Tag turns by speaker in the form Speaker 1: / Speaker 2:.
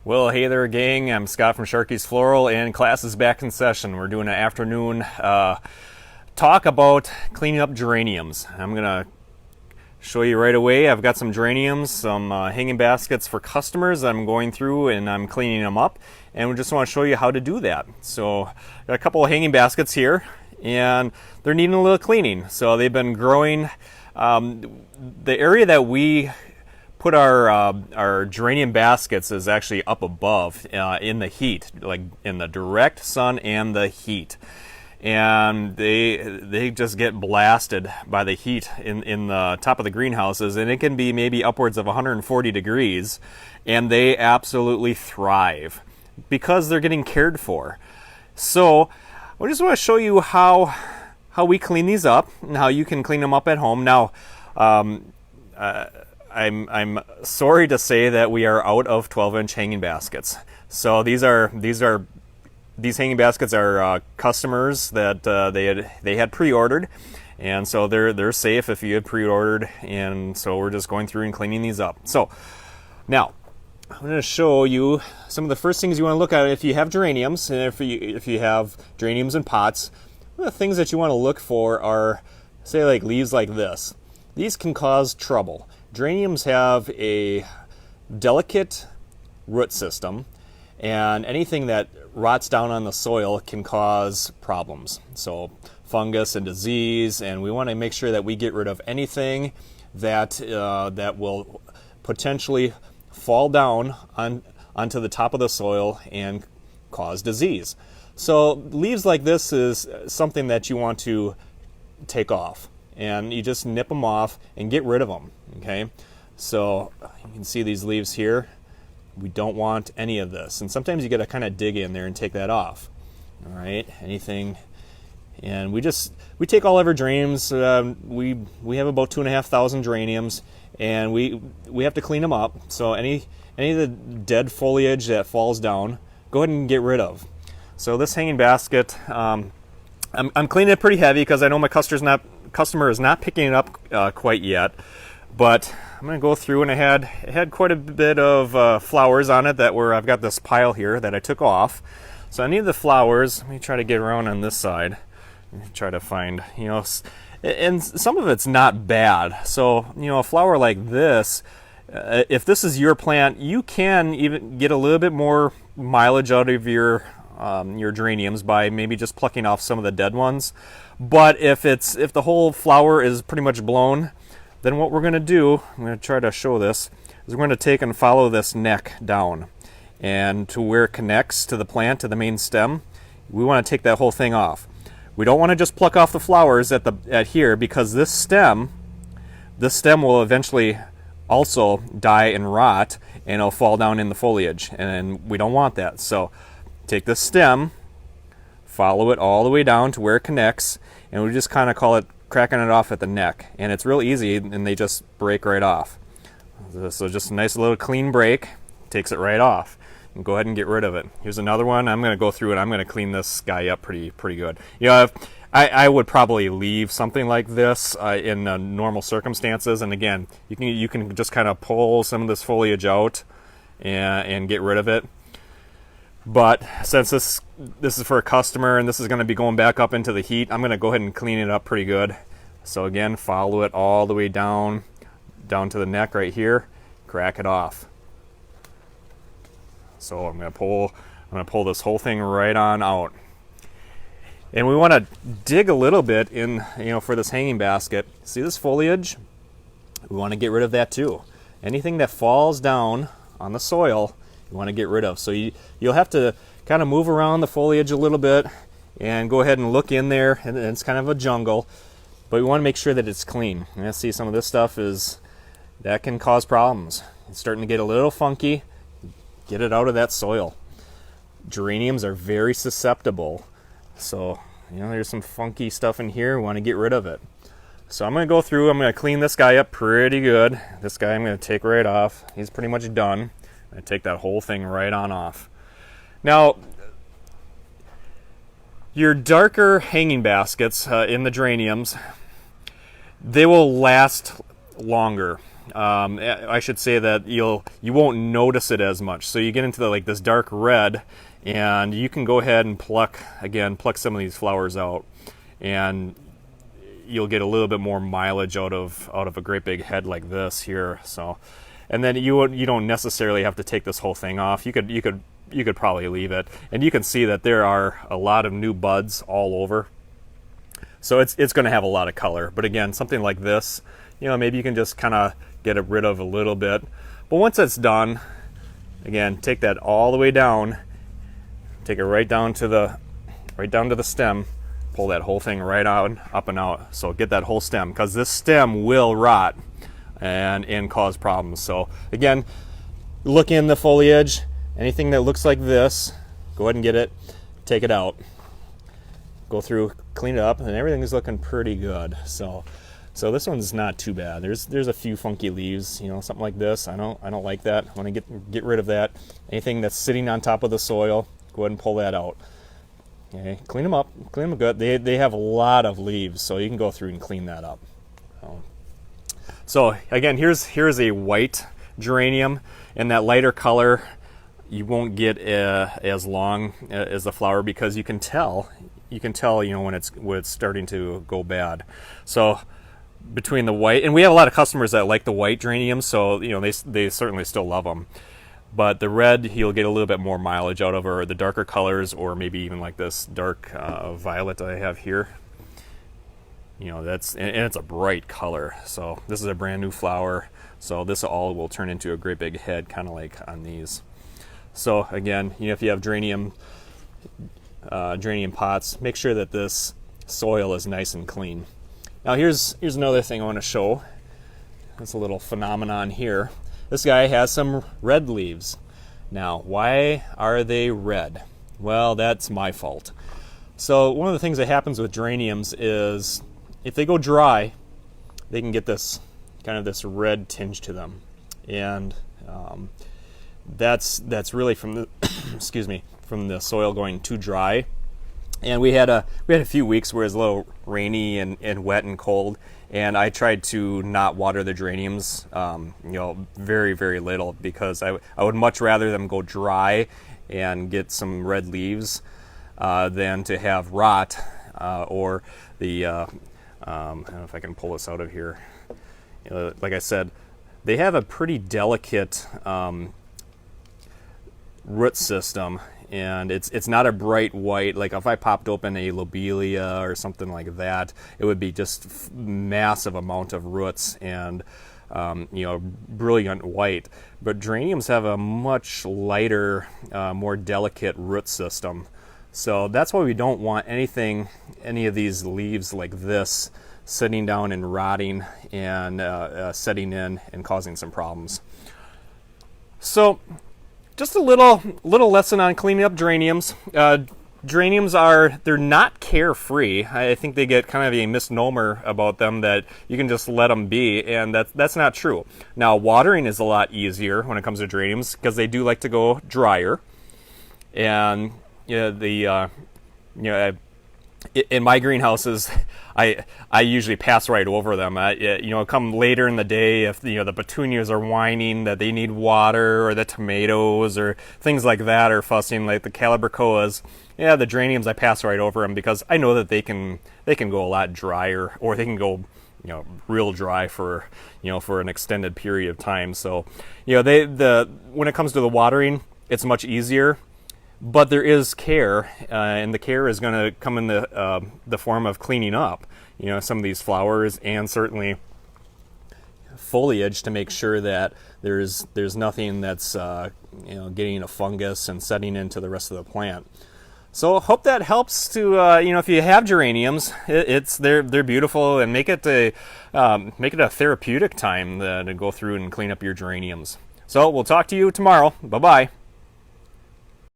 Speaker 1: Well, hey there, gang. I'm Scott from Sharky's Floral, and class is back in session. We're doing an afternoon talk about cleaning up geraniums. I'm going to show you right away. I've got some geraniums, some hanging baskets for customers that I'm going through and I'm cleaning them up. And we just want to show you how to do that. So, got a couple of hanging baskets here, and they're needing a little cleaning. So, they've been growing. The area that we put our geranium baskets is actually up above in the heat, like in the direct sun and the heat, and they just get blasted by the heat in the top of the greenhouses, and it can be maybe upwards of 140 degrees, and they absolutely thrive because they're getting cared for. So I just want to show you how we clean these up and how you can clean them up at home. Now, I'm sorry to say that we are out of 12-inch hanging baskets. So these hanging baskets are customers that they had pre-ordered, and so they're safe if you had pre-ordered. And so we're just going through and cleaning these up. So now I'm going to show you some of the first things you want to look at if you have geraniums, and if you have geraniums in pots. One of the things that you want to look for are, say, like leaves like this. These can cause trouble. Geraniums have a delicate root system, and anything that rots down on the soil can cause problems. So fungus and disease, and we want to make sure that we get rid of anything that will potentially fall down onto the top of the soil and cause disease. So leaves like this is something that you want to take off, and you just nip them off and get rid of them. Okay, so you can see these leaves here. We don't want any of this, and sometimes you got to kind of dig in there and take that off. All right, anything, and we take all of our geraniums. We have about 2,500 geraniums, and we have to clean them up. So any of the dead foliage that falls down, go ahead and get rid of. So this hanging basket, I'm cleaning it pretty heavy because I know my customer is not picking it up quite yet. But I'm going to go through, and it had quite a bit of flowers on it I've got this pile here that I took off. So I need the flowers. Let me try to get around on this side and try to find, and some of it's not bad. So, a flower like this, if this is your plant, you can even get a little bit more mileage out of your geraniums by maybe just plucking off some of the dead ones. But if the whole flower is pretty much blown, then what we're going to do, I'm going to try to show this, is we're going to take and follow this neck down, and to where it connects to the plant, to the main stem, we want to take that whole thing off. We don't want to just pluck off the flowers at here, because this stem will eventually also die and rot, and it'll fall down in the foliage, and we don't want that. So take this stem, follow it all the way down to where it connects, and we just kind of call it cracking it off at the neck, and it's real easy, and they just break right off. So just a nice little clean break, takes it right off, and go ahead and get rid of it. Here's another one. I'm going to go through and I'm going to clean this guy up pretty good. I would probably leave something like this in normal circumstances, and again, you can just kind of pull some of this foliage out and get rid of it. But since this is for a customer and this is going to be going back up into the heat, I'm going to go ahead and clean it up pretty good. So again, follow it all the way down to the neck right here, crack it off. So I'm going to pull this whole thing right on out. And we want to dig a little bit in, for this hanging basket. See this foliage? We want to get rid of that too. Anything that falls down on the soil, you want to get rid of. So you'll have to kind of move around the foliage a little bit and go ahead and look in there, and it's kind of a jungle, but we want to make sure that it's clean. And see, some of this stuff that can cause problems. It's starting to get a little funky. Get it out of that soil. Geraniums are very susceptible, so there's some funky stuff in here. We want to get rid of it. So I'm going to go through, I'm going to clean this guy up pretty good. This guy I'm going to take right off. He's pretty much done. I take that whole thing right on off. Now, your darker hanging baskets in the geraniums, they will last longer. I should say that you won't notice it as much. So you get into like this dark red, and you can go ahead and pluck some of these flowers out, and you'll get a little bit more mileage out of a great big head like this here. So, and then you don't necessarily have to take this whole thing off. You could probably leave it, and you can see that there are a lot of new buds all over. So it's going to have a lot of color. But again, something like this, maybe you can just kind of get it rid of a little bit. But once it's done, again, take that all the way down, take it right down to the stem, pull that whole thing right out, up and out. So get that whole stem, because this stem will rot and cause problems. So again, look in the foliage, anything that looks like this, go ahead and get it, take it out, go through, clean it up, and everything is looking pretty good. So this one's not too bad. There's a few funky leaves, something like this. I don't like that. I want to get rid of that. Anything that's sitting on top of the soil, go ahead and pull that out. Okay, clean them up, clean them good. They have a lot of leaves, so you can go through and clean that up. So again, here's a white geranium, and that lighter color you won't get as long as the flower, because you can tell when it's starting to go bad. So between the white, and we have a lot of customers that like the white geraniums, so they certainly still love them. But the red, you'll get a little bit more mileage out of, or the darker colors, or maybe even like this dark violet I have here. And it's a bright color. So this is a brand new flower. So this all will turn into a great big head, kind of like on these. So again, if you have geranium pots, make sure that this soil is nice and clean. Now here's another thing I want to show. It's a little phenomenon here. This guy has some red leaves. Now, why are they red? Well, that's my fault. So one of the things that happens with geraniums is if they go dry, they can get this kind of this red tinge to them, and that's really from the from the soil going too dry. And we had a few weeks where it was a little rainy and wet and cold, and I tried to not water the geraniums, very, very little, because I would much rather them go dry and get some red leaves than to have rot or the, I don't know if I can pull this out of here. Like I said, they have a pretty delicate root system. And it's not a bright white. Like if I popped open a lobelia or something like that, it would be just massive amount of roots and brilliant white. But geraniums have a much lighter, more delicate root system. So that's why we don't want any of these leaves like this sitting down and rotting and setting in and causing some problems. So just a little lesson on cleaning up geraniums. Geraniums they're not carefree. I think they get kind of a misnomer about them, that you can just let them be, and that's not true. Now, watering is a lot easier when it comes to geraniums, because they do like to go drier. And in my greenhouses, I usually pass right over them. Come later in the day, if the petunias are whining that they need water, or the tomatoes or things like that are fussing, like the calibrachoas. The geraniums, I pass right over them, because I know that they can go a lot drier, or they can go real dry for an extended period of time. So when it comes to the watering, it's much easier. But there is care, and the care is going to come in the form of cleaning up, some of these flowers, and certainly foliage, to make sure that there's nothing that's getting a fungus and setting into the rest of the plant. So hope that helps to if you have geraniums, they're beautiful, and make it a therapeutic time to go through and clean up your geraniums. So we'll talk to you tomorrow. Bye bye.